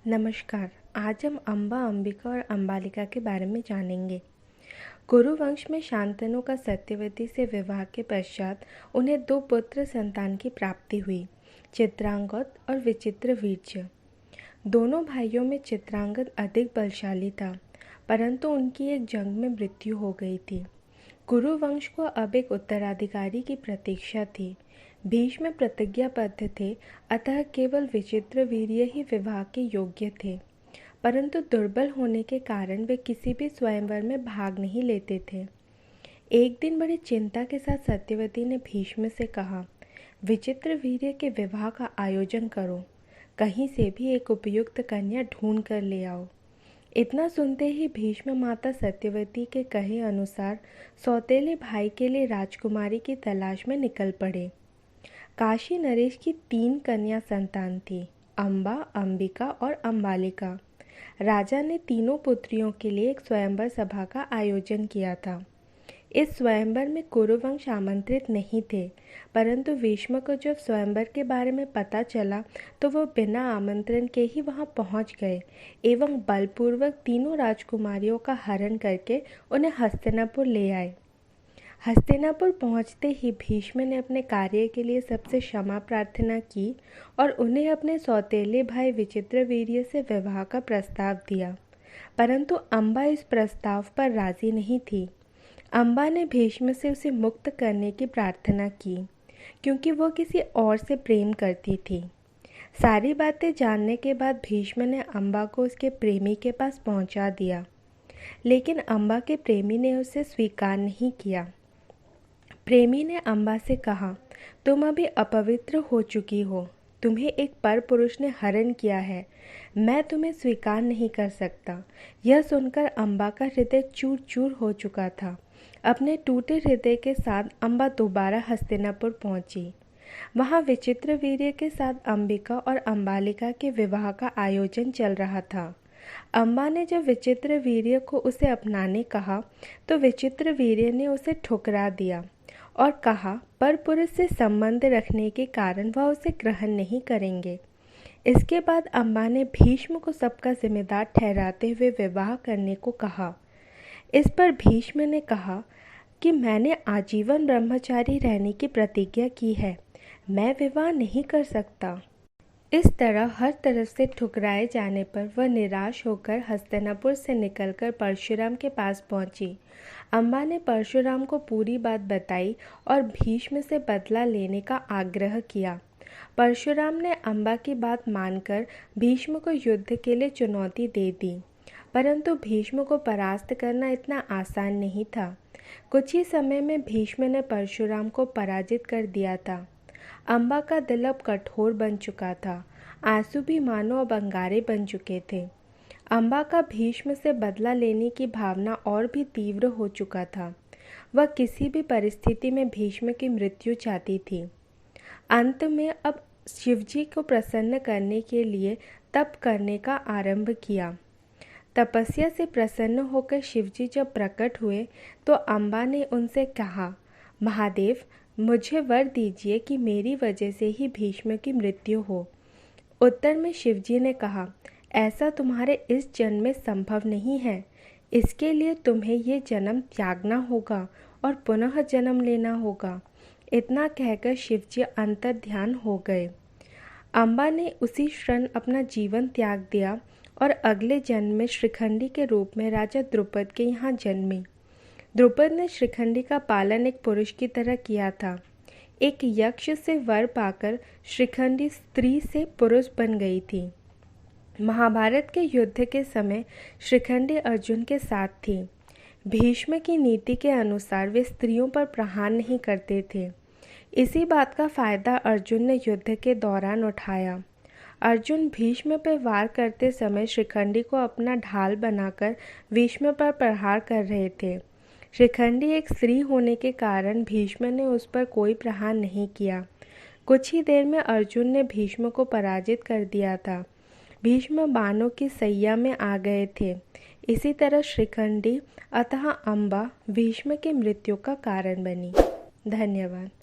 नमस्कार। आज हम अम्बा, अंबिका और अम्बालिका के बारे में जानेंगे। कुरुवंश में शांतनु का सत्यवती से विवाह के पश्चात उन्हें 2 पुत्र संतान की प्राप्ति हुई, चित्रांगद और विचित्रवीर्य। दोनों भाइयों में चित्रांगद अधिक बलशाली था, परंतु उनकी एक जंग में मृत्यु हो गई थी। कुरुवंश को अब एक उत्तराधिकारी की प्रतीक्षा थी। भीष्म प्रतिज्ञाबद्ध थे, अतः केवल विचित्रवीर्य ही विवाह के योग्य थे, परंतु दुर्बल होने के कारण वे किसी भी स्वयंवर में भाग नहीं लेते थे। एक दिन बड़ी चिंता के साथ सत्यवती ने भीष्म से कहा, विचित्रवीर्य के विवाह का आयोजन करो, कहीं से भी एक उपयुक्त कन्या ढूंढ कर ले आओ। इतना सुनते ही भीष्म माता सत्यवती के कहे अनुसार सौतेले भाई के लिए राजकुमारी की तलाश में निकल पड़े। काशी नरेश की 3 कन्या संतान थी, अम्बा, अंबिका और अम्बालिका। राजा ने तीनों पुत्रियों के लिए एक स्वयंवर सभा का आयोजन किया था। इस स्वयंवर में कुरुवंश आमंत्रित नहीं थे, परंतु भीष्म को जब स्वयंवर के बारे में पता चला तो वो बिना आमंत्रण के ही वहां पहुंच गए एवं बलपूर्वक तीनों राजकुमारियों का हरण करके उन्हें हस्तिनापुर ले आए। हस्तिनापुर पहुंचते ही भीष्म ने अपने कार्य के लिए सबसे क्षमा प्रार्थना की और उन्हें अपने सौतेले भाई विचित्रवीर्य से विवाह का प्रस्ताव दिया, परंतु अम्बा इस प्रस्ताव पर राजी नहीं थी। अम्बा ने भीष्म से उसे मुक्त करने की प्रार्थना की, क्योंकि वो किसी और से प्रेम करती थी। सारी बातें जानने के बाद भीष्म ने अम्बा को उसके प्रेमी के पास पहुंचा दिया, लेकिन अम्बा के प्रेमी ने उसे स्वीकार नहीं किया। प्रेमी ने अम्बा से कहा, तुम अभी अपवित्र हो चुकी हो, तुम्हें एक पर पुरुष ने हरण किया है, मैं तुम्हें स्वीकार नहीं कर सकता। यह सुनकर अम्बा का हृदय चूर चूर हो चुका था। अपने टूटे हृदय के साथ अम्बा दोबारा हस्तिनापुर पहुंची। वहां विचित्रवीर्य के साथ अंबिका और अम्बालिका के विवाह का आयोजन चल रहा था। अम्बा ने जब विचित्रवीर्य को उसे अपनाने कहा तो विचित्रवीर्य ने उसे ठुकरा दिया और कहा पर पुरुष से संबंध रखने के कारण वह उसे ग्रहण नहीं करेंगे। इसके बाद अम्बा ने भीष्म को सबका जिम्मेदार ठहराते हुए विवाह करने को कहा। इस पर भीष्म ने कहा कि मैंने आजीवन ब्रह्मचारी रहने की प्रतिज्ञा की है, मैं विवाह नहीं कर सकता। इस तरह हर तरफ से ठुकराए जाने पर वह निराश होकर हस्तिनापुर से निकलकर परशुराम के पास पहुंची। अम्बा ने परशुराम को पूरी बात बताई और भीष्म से बदला लेने का आग्रह किया। परशुराम ने अम्बा की बात मानकर भीष्म को युद्ध के लिए चुनौती दे दी, परंतु भीष्म को परास्त करना इतना आसान नहीं था। कुछ ही समय में भीष्म ने परशुराम को पराजित कर दिया था। अम्बा का दिल अब कठोर बन चुका था, आंसू भी मानो अब अंगारे बन चुके थे। अम्बा का भीष्म से बदला लेने की भावना और भी तीव्र हो चुका था। वह किसी भी परिस्थिति में भीष्म की मृत्यु चाहती थी। अंत में अब शिवजी को प्रसन्न करने के लिए तप करने का आरंभ किया। तपस्या से प्रसन्न होकर शिवजी जब प्रकट हुए तो अम्बा ने उनसे कहा, महादेव, मुझे वर दीजिए कि मेरी वजह से ही भीष्म की मृत्यु हो। उत्तर में शिवजी ने कहा, ऐसा तुम्हारे इस जन्म में संभव नहीं है, इसके लिए तुम्हें ये जन्म त्यागना होगा और पुनः जन्म लेना होगा। इतना कहकर शिवजी अंतर्ध्यान हो गए। अम्बा ने उसी क्षण अपना जीवन त्याग दिया और अगले जन्म में श्रीखंडी के रूप में राजा द्रुपद के यहाँ जन्मी। द्रुपद ने श्रीखंडी का पालन एक पुरुष की तरह किया था। एक यक्ष से वर पाकर श्रीखंडी स्त्री से पुरुष बन गई थी। महाभारत के युद्ध के समय श्रीखंडी अर्जुन के साथ थी। भीष्म की नीति के अनुसार वे स्त्रियों पर प्रहार नहीं करते थे। इसी बात का फायदा अर्जुन ने युद्ध के दौरान उठाया। अर्जुन भीष्म पर वार करते समय श्रीखंडी को अपना ढाल बनाकर भीष्म पर प्रहार कर रहे थे। श्रीखंडी एक स्त्री होने के कारण भीष्म ने उस पर कोई प्रहार नहीं किया। कुछ ही देर में अर्जुन ने भीष्म को पराजित कर दिया था। भीष्म बाणों की सैया में आ गए थे। इसी तरह श्रीखंडी अतः अम्बा भीष्म की मृत्यु का कारण बनी। धन्यवाद।